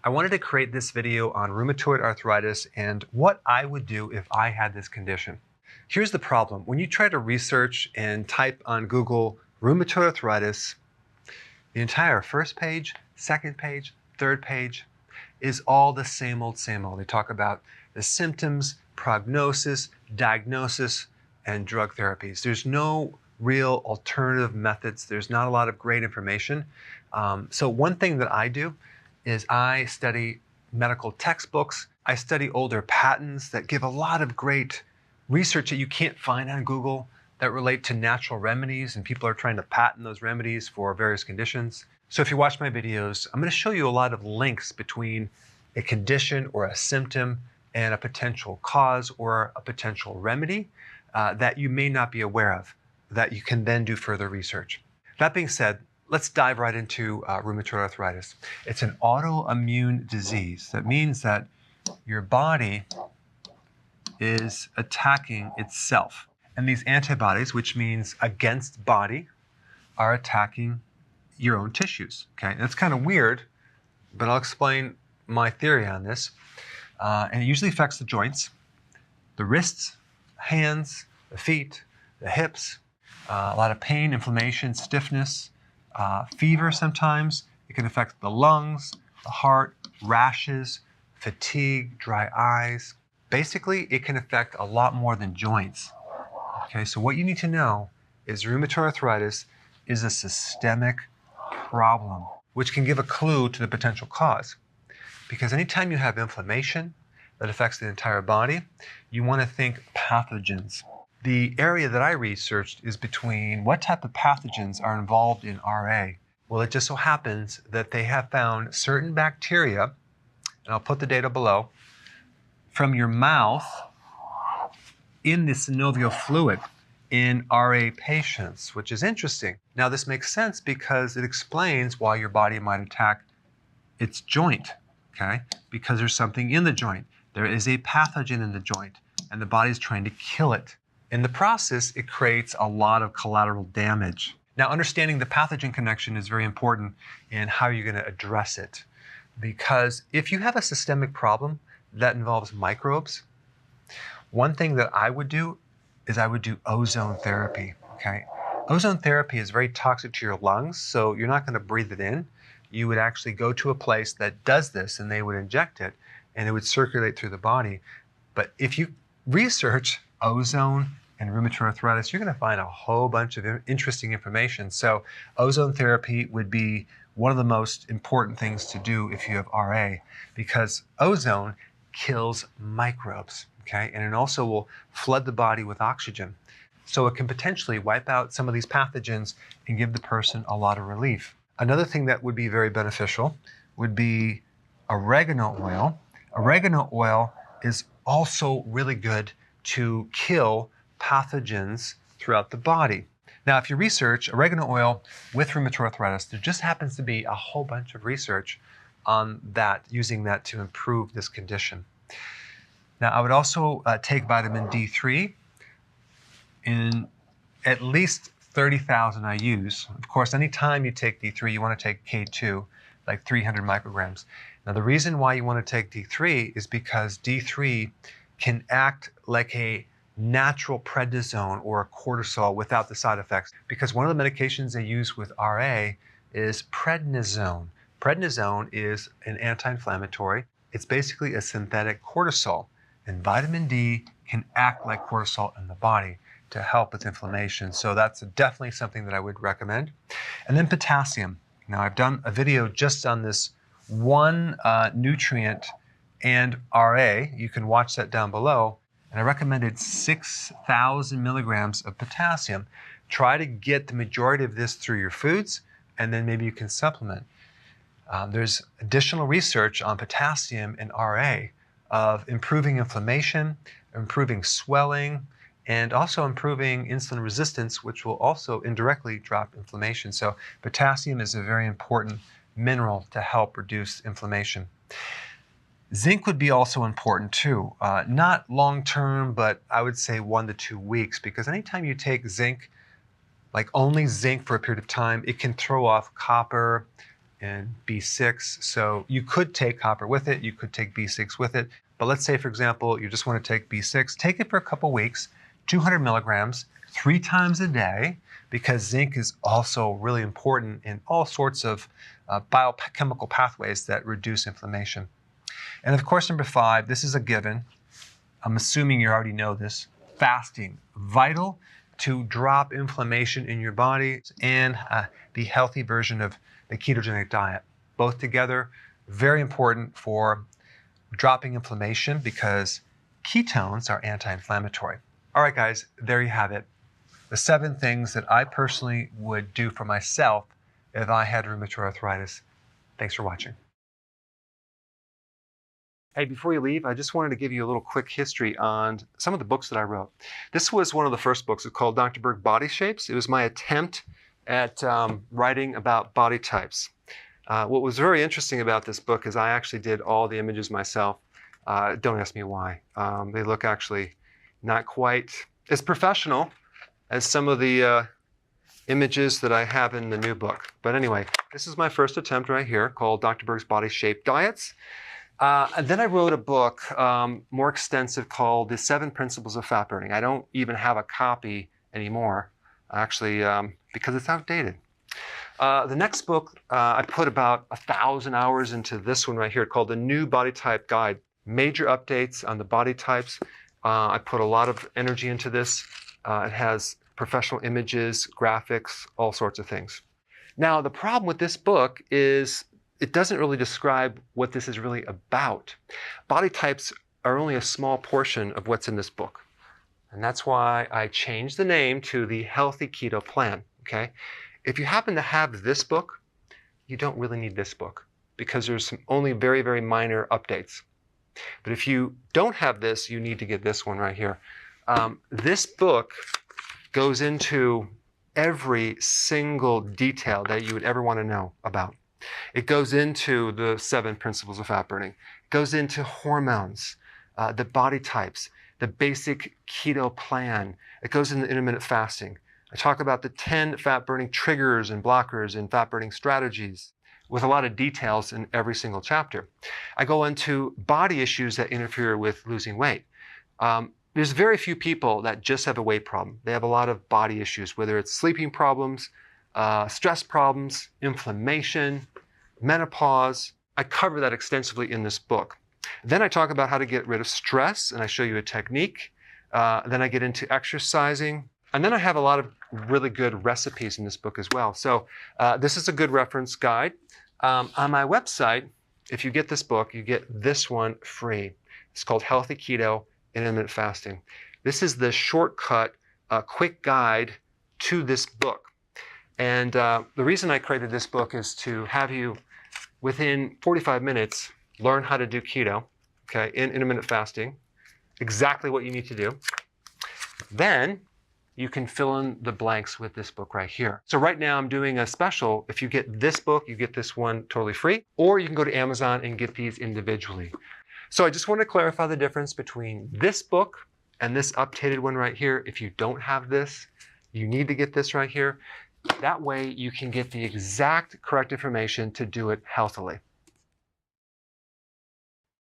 I wanted to create this video on rheumatoid arthritis and what I would do if I had this condition. Here's the problem. When you try to research and type on Google rheumatoid arthritis, the entire first page, second page, third page is all the same old, same old. They talk about the symptoms, prognosis, diagnosis, and drug therapies. There's no real alternative methods. There's not a lot of great information. So one thing that I do is I study medical textbooks. I study older patents that give a lot of great research that you can't find on Google that relate to natural remedies, and people are trying to patent those remedies for various conditions. So if you watch my videos, I'm going to show you a lot of links between a condition or a symptom and a potential cause or a potential remedy that you may not be aware of, that you can then do further research. That being said, let's dive right into rheumatoid arthritis. It's an autoimmune disease. That means that your body is attacking itself. And these antibodies, which means against body, are attacking your own tissues. Okay, that's kind of weird, but I'll explain my theory on this. And it usually affects the joints, the wrists, hands, the feet, the hips, a lot of pain, inflammation, stiffness, fever sometimes. It can affect the lungs, the heart, rashes, fatigue, dry eyes. Basically, it can affect a lot more than joints. Okay, so what you need to know is rheumatoid arthritis is a systemic problem, which can give a clue to the potential cause. Because anytime you have inflammation that affects the entire body, you want to think pathogens. The area that I researched is between what type of pathogens are involved in RA. Well, it just so happens that they have found certain bacteria, and I'll put the data below, from your mouth in the synovial fluid in RA patients, which is interesting. Now, this makes sense because it explains why your body might attack its joint, okay? Because there's something in the joint. There is a pathogen in the joint, and the body's trying to kill it. In the process, it creates a lot of collateral damage. Now, understanding the pathogen connection is very important in how you're going to address it. Because if you have a systemic problem that involves microbes, one thing that I would do is I would do ozone therapy, okay? Ozone therapy is very toxic to your lungs, so you're not going to breathe it in. You would actually go to a place that does this, and they would inject it, and it would circulate through the body. But if you research ozone and rheumatoid arthritis, you're going to find a whole bunch of interesting information. So ozone therapy would be one of the most important things to do if you have RA, because ozone kills microbes, okay? And it also will flood the body with oxygen. So it can potentially wipe out some of these pathogens and give the person a lot of relief. Another thing that would be very beneficial would be oregano oil. Oregano oil is also really good to kill pathogens throughout the body. Now, if you research oregano oil with rheumatoid arthritis, there just happens to be a whole bunch of research on that, using that to improve this condition. Now, I would also take vitamin D3 in at least 30,000 IUs. Of course, anytime you take D3, you want to take K2, like 300 micrograms. Now, the reason why you want to take D3 is because D3 can act like a natural prednisone or a cortisol without the side effects. Because one of the medications they use with RA is prednisone. Prednisone is an anti-inflammatory. It's basically a synthetic cortisol. And vitamin D can act like cortisol in the body to help with inflammation. So that's definitely something that I would recommend. And then potassium. Now, I've done a video just on this one nutrient and RA. You can watch that down below. And I recommended 6,000 milligrams of potassium. Try to get the majority of this through your foods, and then maybe you can supplement. There's additional research on potassium and RA of improving inflammation, improving swelling, and also improving insulin resistance, which will also indirectly drop inflammation. So potassium is a very important mineral to help reduce inflammation. Zinc would be also important too. Not long-term, but I would say 1 to 2 weeks, because anytime you take zinc, like only zinc for a period of time, it can throw off copper and B6. So you could take copper with it, you could take B6 with it. But let's say, for example, you just want to take B6, take it for a couple weeks, 200 milligrams, 3 times a day, because zinc is also really important in all sorts of biochemical pathways that reduce inflammation. And of course, number 5, this is a given. I'm assuming you already know this. Fasting, vital to drop inflammation in your body, and the healthy version of the ketogenic diet. Both together, very important for dropping inflammation because ketones are anti-inflammatory. All right, guys, there you have it. The 7 things that I personally would do for myself if I had rheumatoid arthritis. Thanks for watching. Hey, before you leave, I just wanted to give you a little quick history on some of the books that I wrote. This was one of the first books. It's called Dr. Berg Body Shapes. It was my attempt at writing about body types. What was very interesting about this book is I actually did all the images myself. Don't ask me why. They look actually not quite as professional as some of the images that I have in the new book. But anyway, this is my first attempt right here called Dr. Berg's Body Shape Diets. And then I wrote a book more extensive called The 7 Principles of Fat Burning. I don't even have a copy anymore, actually, because it's outdated. The next book, I put about 1,000 hours into this one right here called The New Body Type Guide. Major updates on the body types. I put a lot of energy into this. It has professional images, graphics, all sorts of things. Now, the problem with this book is it doesn't really describe what this is really about. Body types are only a small portion of what's in this book. And that's why I changed the name to the Healthy Keto Plan, okay? If you happen to have this book, you don't really need this book because there's some only very, very minor updates. But if you don't have this, you need to get this one right here. This book goes into every single detail that you would ever want to know about. It goes into the 7 principles of fat burning. It goes into hormones, the body types, the basic keto plan. It goes into intermittent fasting. I talk about the 10 fat burning triggers and blockers and fat burning strategies with a lot of details in every single chapter. I go into body issues that interfere with losing weight. There's very few people that just have a weight problem. They have a lot of body issues, whether it's sleeping problems, stress problems, inflammation, menopause. I cover that extensively in this book. Then I talk about how to get rid of stress, and I show you a technique. Then I get into exercising. And then I have a lot of really good recipes in this book as well. So this is a good reference guide. On my website, if you get this book, you get this one free. It's called Healthy Keto and Intermittent Fasting. This is the shortcut, quick guide to this book. And the reason I created this book is to have you, within 45 minutes, learn how to do keto, okay, in intermittent fasting, exactly what you need to do. Then you can fill in the blanks with this book right here. So right now I'm doing a special. If you get this book, you get this one totally free, or you can go to Amazon and get these individually. So I just want to clarify the difference between this book and this updated one right here. If you don't have this, you need to get this right here. That way you can get the exact correct information to do it healthily.